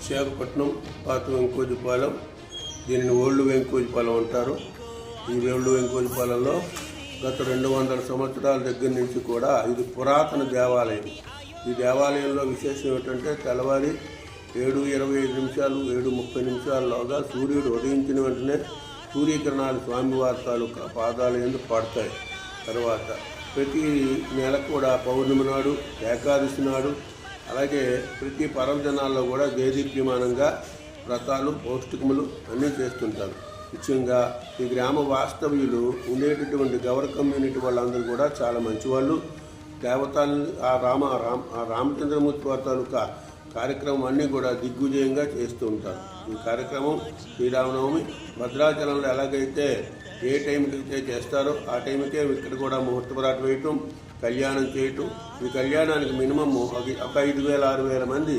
విశాఖపట్నం పాత వెంకోజీపాలెం, దీనిని ఓల్డ్ వెంకోజీపాలెం అంటారు. ఈ ఓల్డ్ వెంకోజీపాలెంలో గత 200 సంవత్సరాల దగ్గర నుంచి కూడా ఇది పురాతన దేవాలయం. ఈ దేవాలయంలో విశేషం ఏమిటంటే తెల్లవారి 7:25 7:30 సూర్యుడు ఉదయించిన వెంటనే సూర్యకిరణాలు స్వామివారి తాలూకా పాదాల యందు పడతాయి. తర్వాత ప్రతి నెల కూడా పౌర్ణమి నాడు, ఏకాదశి నాడు, అలాగే ప్రతి పర్వదినాల్లో కూడా దేదీప్యమానంగా వ్రతాలు, పౌష్టికములు అన్నీ చేస్తుంటారు. ముఖ్యంగా ఈ గ్రామ వాస్తవ్యులు ఉండేటటువంటి గౌర కమ్యూనిటీ వాళ్ళందరూ కూడా చాలా మంచివాళ్ళు. దేవతల్ని ఆ రామచంద్రమూర్తి వారి తాలూకా కార్యక్రమం అన్నీ కూడా దిగ్విజయంగా చేస్తూ ఉంటారు. ఈ కార్యక్రమం శ్రీరామనవమి భద్రాచలంలో ఎలాగైతే ఏ టైంకి అయితే చేస్తారో ఆ టైంకే ఇక్కడ కూడా ముహూర్తపురాట వేయటం, కళ్యాణం చేయటం. ఈ కళ్యాణానికి మినిమమ్ ఒక 5,000-6,000 మంది